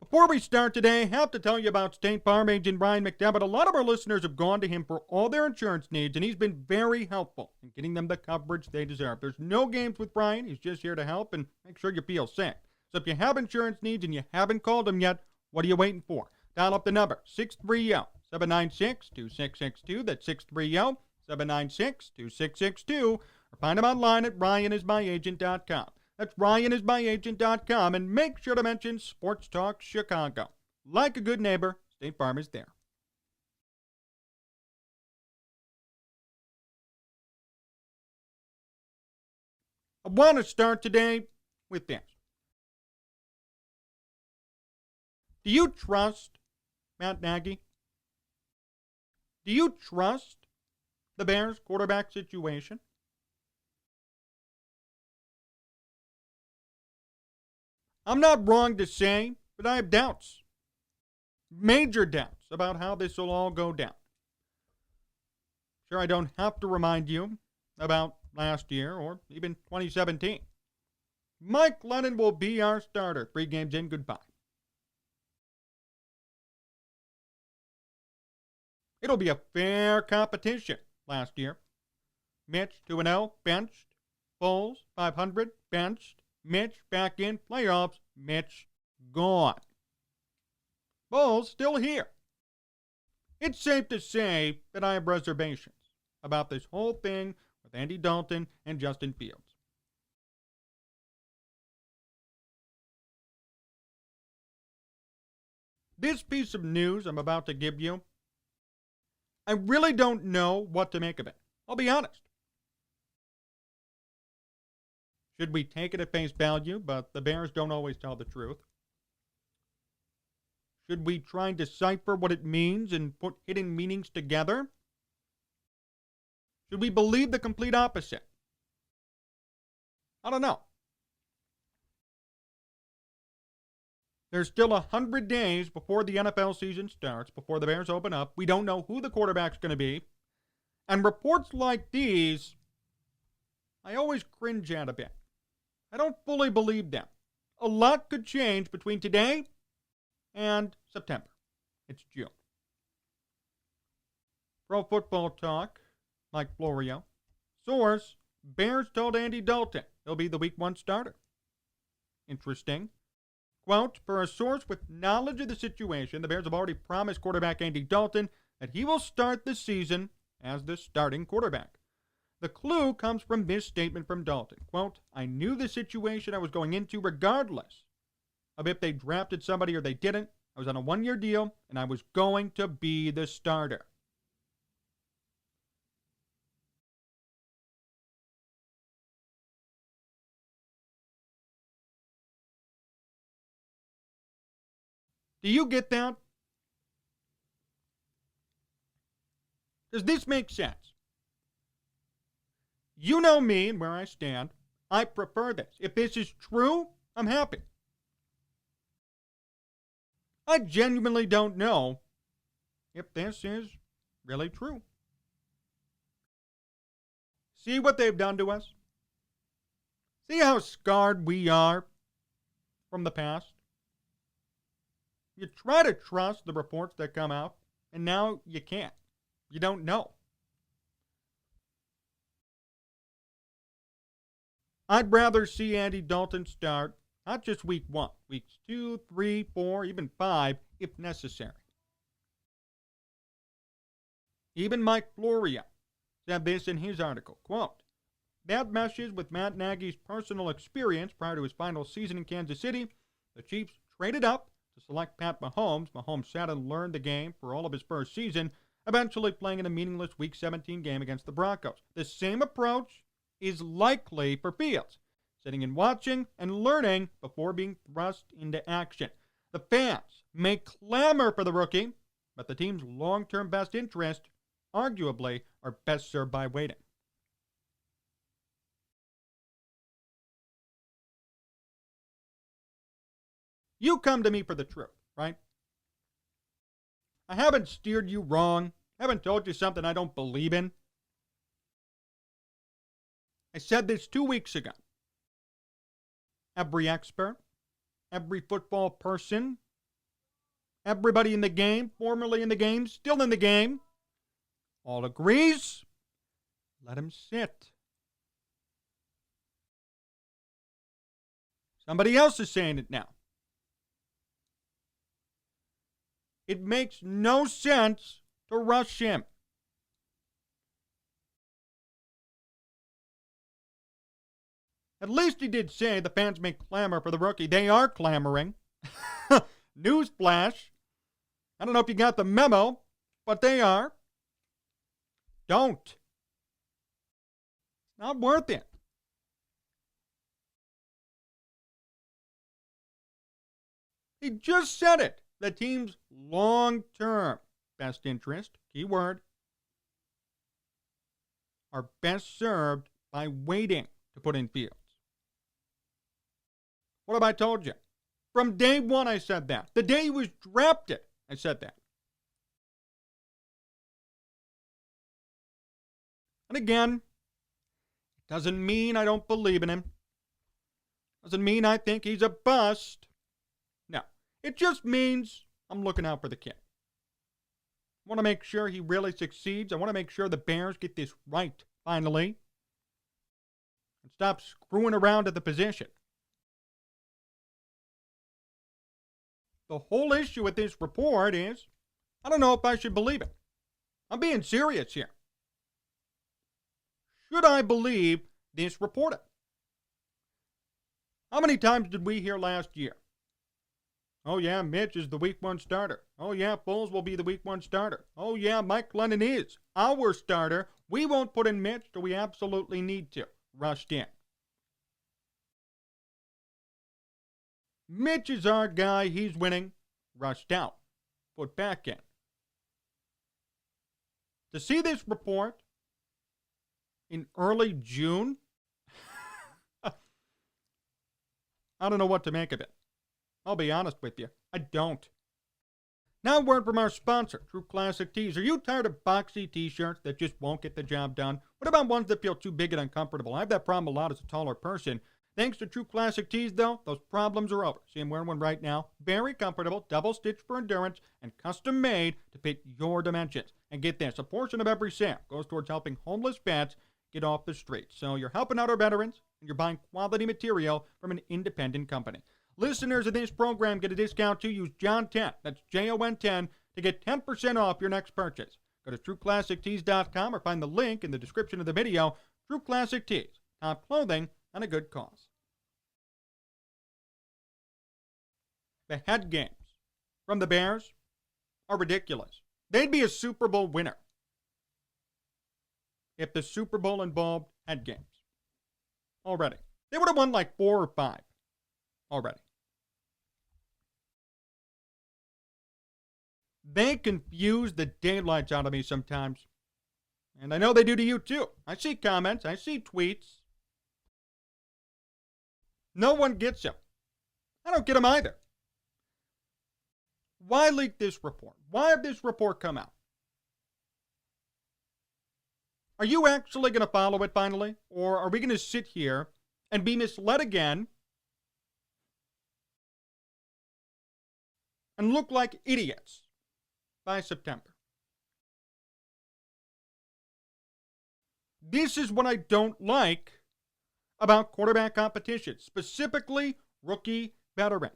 Before we start today, I have to tell you about State Farm agent Brian McDevitt. A lot of our listeners have gone to him for all their insurance needs, and he's been very helpful in getting them the coverage they deserve. There's no games with Brian. He's just here to help and make sure you feel safe. So if you have insurance needs and you haven't called him yet, what are you waiting for? Dial up the number, 630-796-2662. That's 630-796-2662. Or find him online at ryanismyagent.com. That's ryanismyagent.com, and make sure to mention Sports Talk Chicago. Like a good neighbor, State Farm is there. I want to start today with this. Do you trust Matt Nagy? Do you trust the Bears quarterback situation? I'm not wrong to say, but I have doubts. Major doubts about how this will all go down. Sure, I don't have to remind you about last year or even 2017. Mike Lennon will be our starter. 3 games in, goodbye. It'll be a fair competition last year. Mitch 2-0, benched. Foles 500, benched. Mitch back in playoffs. Mitch gone. Foles still here. It's safe to say that I have reservations about this whole thing with Andy Dalton and Justin Fields. This piece of news I'm about to give you, I really don't know what to make of it. I'll be honest. Should we take it at face value, but the Bears don't always tell the truth? Should we try and decipher what it means and put hidden meanings together? Should we believe the complete opposite? I don't know. There's still 100 days before the NFL season starts, before the Bears open up. We don't know who the quarterback's going to be. And reports like these, I always cringe at a bit. I don't fully believe them. A lot could change between today and September. It's June. Pro Football Talk, Mike Florio. Source, Bears told Andy Dalton he'll be the Week 1 starter. Interesting. Quote, per a source with knowledge of the situation, the Bears have already promised quarterback Andy Dalton that he will start the season as the starting quarterback. The clue comes from this statement from Dalton. Quote, I knew the situation I was going into regardless of if they drafted somebody or they didn't. I was on a 1-year deal, and I was going to be the starter. Do you get that? Does this make sense? You know me and where I stand. I prefer this. If this is true, I'm happy. I genuinely don't know if this is really true. See what they've done to us? See how scarred we are from the past? You try to trust the reports that come out, and now you can't. You don't know. I'd rather see Andy Dalton start not just week 1, weeks 2, 3, 4, even 5, if necessary. Even Mike Florio said this in his article, quote, that meshes with Matt Nagy's personal experience prior to his final season in Kansas City. The Chiefs traded up to select Pat Mahomes. Mahomes sat and learned the game for all of his first season, eventually playing in a meaningless Week 17 game against the Broncos. The same approach is likely for Fields, sitting and watching and learning before being thrust into action. The fans may clamor for the rookie, but the team's long-term best interest, arguably, are best served by waiting. You come to me for the truth, right? I haven't steered you wrong. I haven't told you something I don't believe in. I said this 2 weeks ago. Every expert, every football person Everybody in the game, formerly in the game, still in the game, all agrees. Let him sit. Somebody else is saying it now. It makes no sense to rush him. At least he did say the fans may clamor for the rookie. They are clamoring. Newsflash. I don't know if you got the memo, but they are. Don't. It's not worth it. He just said it. The team's long-term best interest, key word, are best served by waiting to put in Fields. What have I told you? From day one, I said that. The day he was drafted, I said that. And again, it doesn't mean I don't believe in him. Doesn't mean I think he's a bust. No, it just means I'm looking out for the kid. I want to make sure he really succeeds. I want to make sure the Bears get this right, finally. And stop screwing around at the position. The whole issue with this report is, I don't know if I should believe it. I'm being serious here. Should I believe this reporter? How many times did we hear last year? Oh yeah, Mitch is the week 1 starter. Oh yeah, Foles will be the week 1 starter. Oh yeah, Mike Glennon is our starter. We won't put in Mitch till we absolutely need to. Rushed in. Mitch is our guy. He's winning. Rushed out. Put back in. To see this report in early June, I don't know what to make of it. I'll be honest with you. I don't. Now a word from our sponsor, True Classic Tees. Are you tired of boxy t-shirts that just won't get the job done? What about ones that feel too big and uncomfortable? I have that problem a lot as a taller person. Thanks to True Classic Tees, though, those problems are over. See, I'm wearing one right now. Very comfortable, double-stitched for endurance, and custom-made to fit your dimensions. And get this, a portion of every sale goes towards helping homeless vets get off the streets. So you're helping out our veterans, and you're buying quality material from an independent company. Listeners of this program get a discount too. Use Jon10, that's Jon10, to get 10% off your next purchase. Go to TrueClassicTees.com or find the link in the description of the video. True Classic Tees, top clothing and a good cause. The head games from the Bears are ridiculous. They'd be a Super Bowl winner if the Super Bowl involved head games. Already. They would have won like 4 or 5 already. They confuse the daylights out of me sometimes. And I know they do to you too. I see comments. I see tweets. No one gets them. I don't get them either. Why leak this report? Why have this report come out? Are you actually going to follow it finally? Or are we going to sit here and be misled again and look like idiots by September? This is what I don't like about quarterback competition, specifically rookie veteran.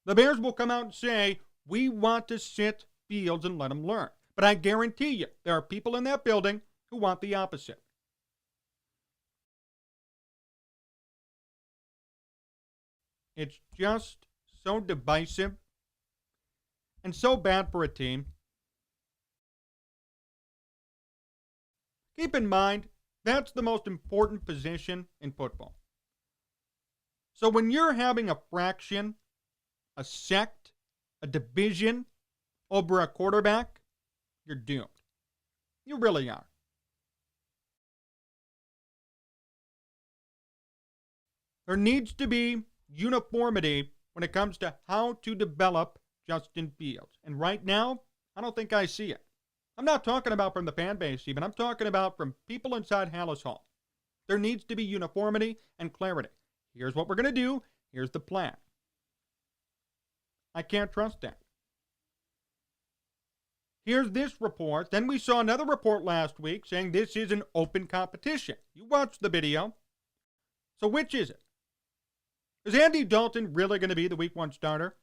The Bears will come out and say, we want to sit Fields and let him learn. But I guarantee you, there are people in that building who want the opposite. It's just so divisive and so bad for a team. Keep in mind, that's the most important position in football. So when you're having a fraction, a sect, a division over a quarterback, you're doomed. You really are. There needs to be uniformity when it comes to how to develop Justin Fields. And right now, I don't think I see it. I'm not talking about from the fan base even. I'm talking about from people inside Hallis Hall. There needs to be uniformity and clarity. Here's what we're going to do. Here's the plan. I can't trust that. Here's this report. Then we saw another report last week saying this is an open competition. You watched the video. So which is it? Is Andy Dalton really going to be the week 1 starter?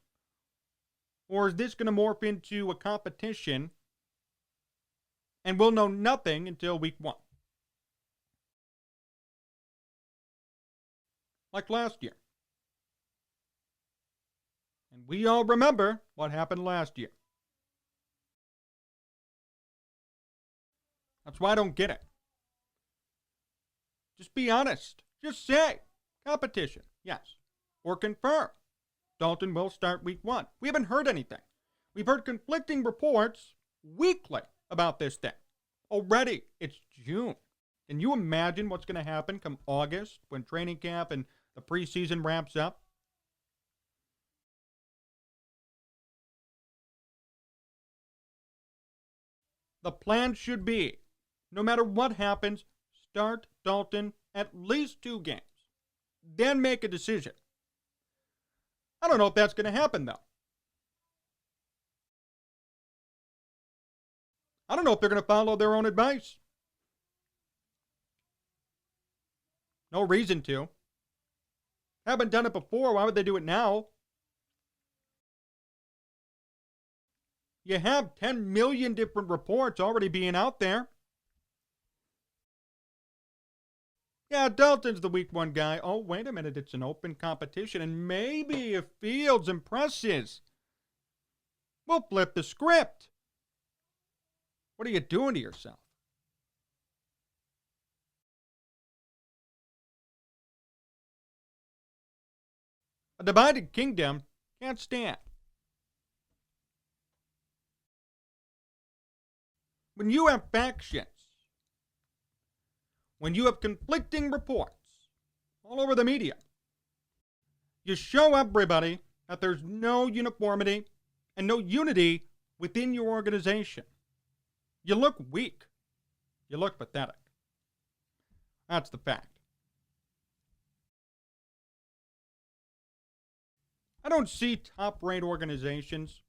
Or is this going to morph into a competition and we'll know nothing until week 1? Like last year. And we all remember what happened last year. That's why I don't get it. Just be honest. Just say, competition, yes. Or confirm, Dalton will start week 1. We haven't heard anything. We've heard conflicting reports weekly about this thing. Already, it's June. Can you imagine what's going to happen come August when training camp and the preseason ramps up? The plan should be, no matter what happens, start Dalton at least 2 games. Then make a decision. I don't know if that's going to happen, though. I don't know if they're going to follow their own advice. No reason to. Haven't done it before. Why would they do it now? You have 10 million different reports already being out there. Yeah, Dalton's the week 1 guy. Oh, wait a minute. It's an open competition. And maybe if Fields impresses, we'll flip the script. What are you doing to yourself? A divided kingdom can't stand. When you have factions, when you have conflicting reports all over the media, you show everybody that there's no uniformity and no unity within your organization. You look weak. You look pathetic. That's the fact. I don't see top-rate organizations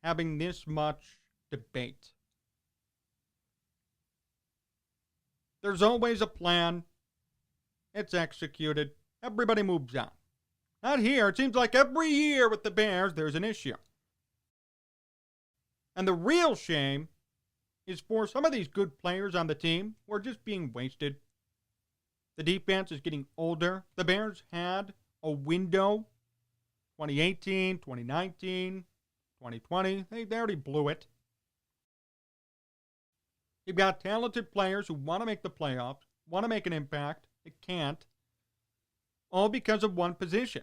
having this much debate. There's always a plan. It's executed. Everybody moves on. Not here. It seems like every year with the Bears, there's an issue. And the real shame is for some of these good players on the team who are just being wasted. The defense is getting older. The Bears had a window, 2018, 2019, 2020. They already blew it. You've got talented players who want to make the playoffs, want to make an impact. They can't. All because of one position.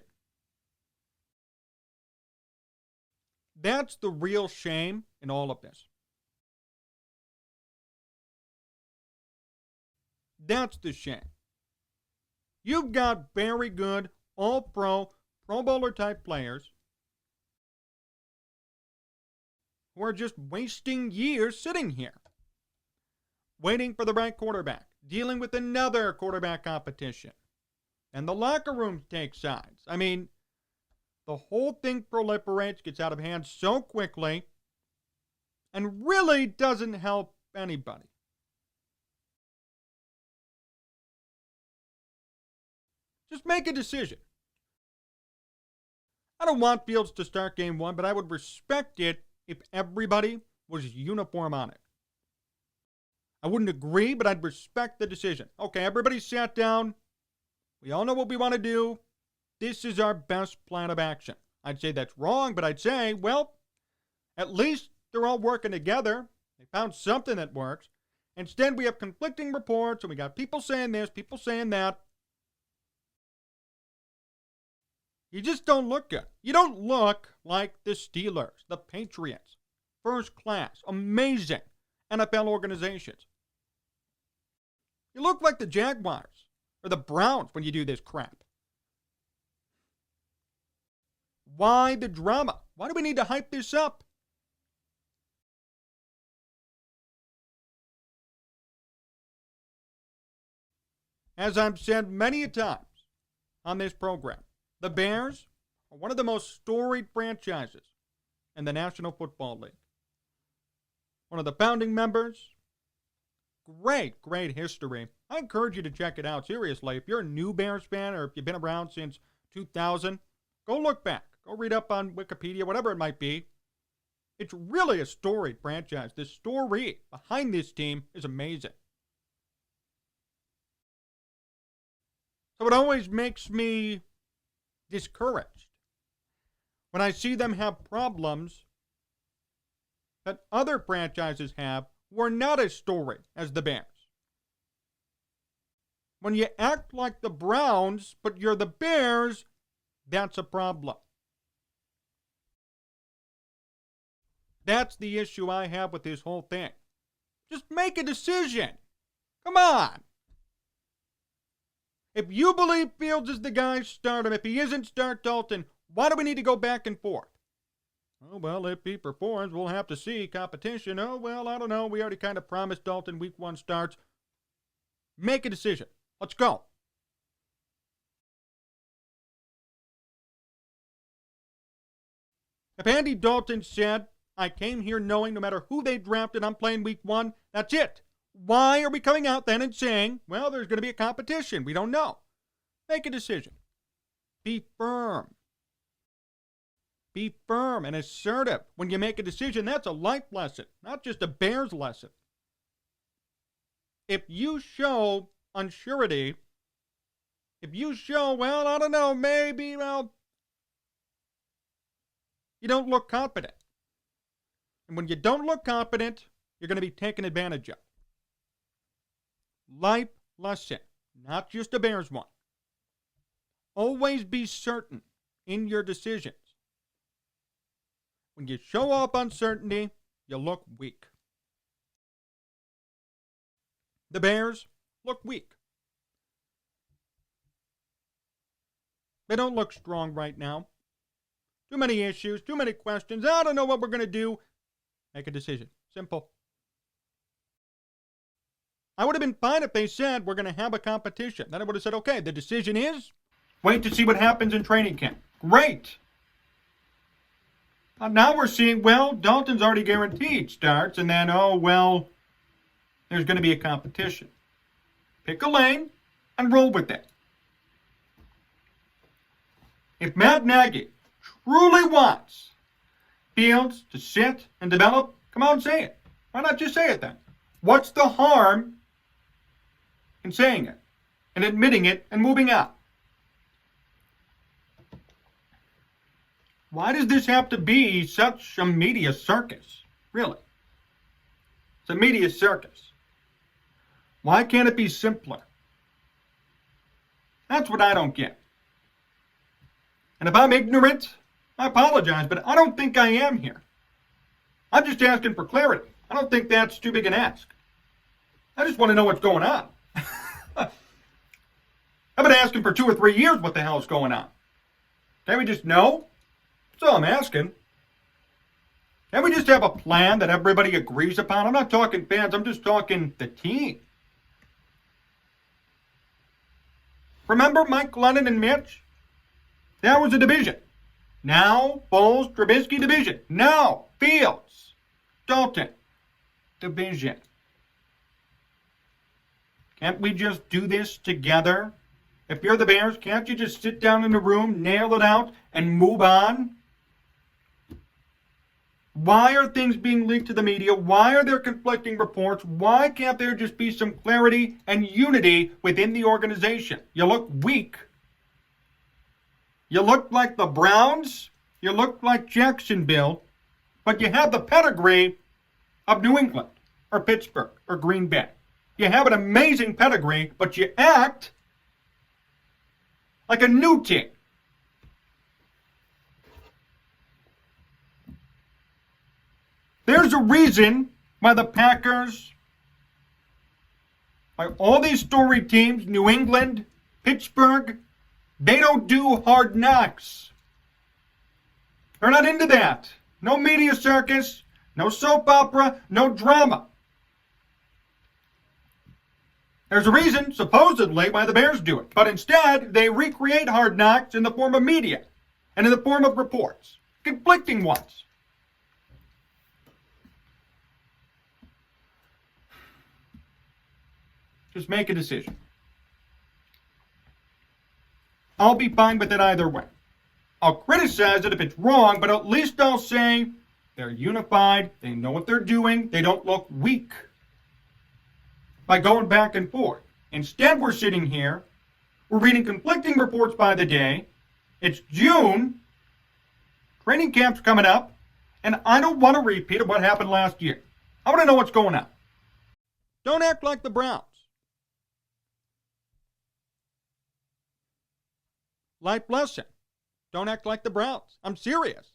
That's the real shame in all of this. That's the shame. You've got very good, all-pro, Pro Bowler type players who are just wasting years sitting here, waiting for the right quarterback, dealing with another quarterback competition. And the locker rooms take sides. I mean, the whole thing proliferates, gets out of hand so quickly, and really doesn't help anybody. Just make a decision. I don't want Fields to start game 1, but I would respect it if everybody was uniform on it. I wouldn't agree, but I'd respect the decision. Okay, everybody sat down. We all know what we want to do. This is our best plan of action. I'd say that's wrong, but I'd say, well, at least they're all working together. They found something that works. Instead, we have conflicting reports, and we got people saying this, people saying that. You just don't look good. You don't look like the Steelers, the Patriots. First class, amazing NFL organizations. You look like the Jaguars or the Browns when you do this crap. Why the drama? Why do we need to hype this up? As I've said many a times on this program, the Bears are one of the most storied franchises in the National Football League. One of the founding members. Great history. I encourage you to check it out. Seriously, if you're a new Bears fan or if you've been around since 2000, go look back. Go read up on Wikipedia, whatever it might be. It's really a storied franchise. The story behind this team is amazing. So it always makes me discouraged when I see them have problems that other franchises have who are not as storied as the Bears. When you act like the Browns, but you're the Bears, that's a problem. That's the issue I have with this whole thing. Just make a decision. Come on. If you believe Fields is the guy, start him. If he isn't, start Dalton. Why do we need to go back and forth? Oh, well, if he performs, we'll have to see. Competition. Oh, well, I don't know. We already kind of promised Dalton week 1 starts. Make a decision. Let's go. If Andy Dalton said, I came here knowing no matter who they drafted, I'm playing week 1, that's it. Why are we coming out then and saying, well, there's going to be a competition? We don't know. Make a decision. Be firm. Be firm and assertive. When you make a decision, that's a life lesson, not just a Bears lesson. If you show unsurety, if you show, well, I don't know, maybe, well, you don't look confident. And when you don't look confident, you're going to be taken advantage of. Life lesson, not just a Bears one. Always be certain in your decisions. When you show off uncertainty, you look weak. The Bears look weak. They don't look strong right now. Too many issues, too many questions. I don't know what we're going to do. Make a decision. Simple. I would have been fine if they said we're going to have a competition. Then I would have said, okay, the decision is wait to see what happens in training camp. Great. Now we're seeing, well, Dalton's already guaranteed starts, and then, oh, well, there's going to be a competition. Pick a lane and roll with it. If Matt Nagy truly wants Fields to sit and develop, come on, say it. Why not just say it then? What's the harm in saying it and admitting it and moving on? Why does this have to be such a media circus? Really? It's a media circus. Why can't it be simpler? That's what I don't get. And if I'm ignorant, I apologize, but I don't think I am here. I'm just asking for clarity. I don't think that's too big an ask. I just want to know what's going on. I've been asking for 2 or 3 years what the hell is going on. Can't we just know? That's all I'm asking. Can't we just have a plan that everybody agrees upon? I'm not talking fans, I'm just talking the team. Remember Mike Lennon and Mitch? That was a division. Now, Foles, Trubisky, division. Now, Fields, Dalton, division. Can't we just do this together? If you're the Bears, can't you just sit down in the room, nail it out, and move on? Why are things being leaked to the media? Why are there conflicting reports? Why can't there just be some clarity and unity within the organization? You look weak. You look like the Browns. You look like Jacksonville. But you have the pedigree of New England or Pittsburgh or Green Bay. You have an amazing pedigree, but you act like a new team. There's a reason why the Packers, why all these storied teams, New England, Pittsburgh, they don't do hard knocks. They're not into that. No media circus, no soap opera, no drama. There's a reason, supposedly, why the Bears do it. But instead, they recreate hard knocks in the form of media and in the form of reports. Conflicting ones. Just make a decision. I'll be fine with it either way. I'll criticize it if it's wrong, but at least I'll say they're unified, they know what they're doing, they don't look weak by going back and forth. Instead, we're sitting here, we're reading conflicting reports by the day. It's June, training camp's coming up, and I don't want a repeat of what happened last year. I want to know what's going on. Don't act like the Browns. Life lesson. Don't act like the Browns. I'm serious.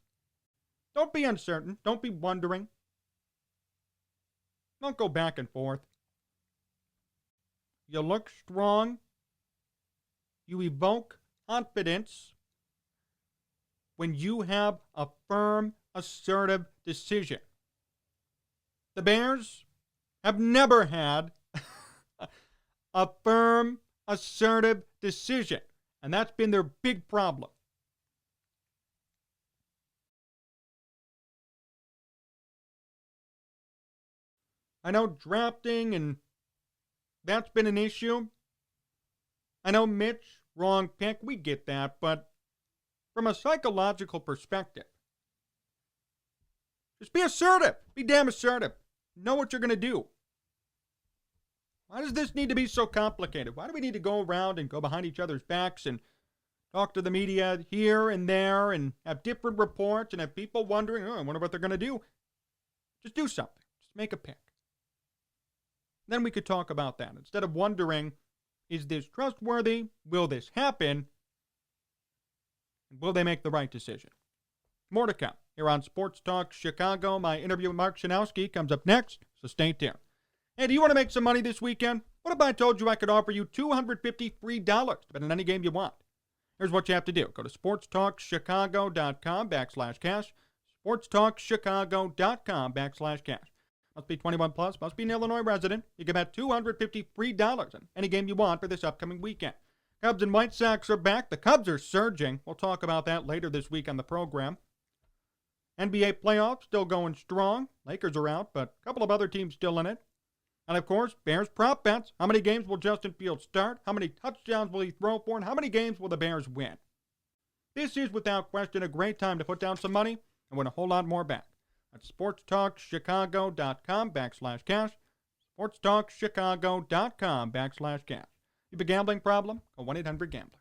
Don't be uncertain. Don't be wondering. Don't go back and forth. You look strong. You evoke confidence when you have a firm, assertive decision. The Bears have never had a firm, assertive decision, and that's been their big problem. I know drafting and that's been an issue. I know Mitch, wrong pick, we get that, but from a psychological perspective, just be assertive. Be damn assertive. Know what you're going to do. Why does this need to be so complicated? Why do we need to go around and go behind each other's backs and talk to the media here and there and have different reports and have people wondering, I wonder what they're going to do? Just do something. Just make a pick. Then we could talk about that. Instead of wondering, is this trustworthy? Will this happen? Will they make the right decision? More to come here on Sports Talk Chicago. My interview with Mark Shanowski comes up next, so stay tuned. Hey, do you want to make some money this weekend? What if I told you I could offer you $250 free to bet on any game you want? Here's what you have to do. Go to sportstalkchicago.com/cash. sportstalkchicago.com/cash. Must be 21 plus, must be an Illinois resident. You can bet $250 free on any game you want for this upcoming weekend. Cubs and White Sox are back. The Cubs are surging. We'll talk about that later this week on the program. NBA playoffs still going strong. Lakers are out, but a couple of other teams still in it. And of course, Bears prop bets. How many games will Justin Fields start? How many touchdowns will he throw for? And how many games will the Bears win? This is without question a great time to put down some money and win a whole lot more back. At sportstalkchicago.com/cash. sportstalkchicago.com/cash. You have a gambling problem? Call 1-800-GAMBLER.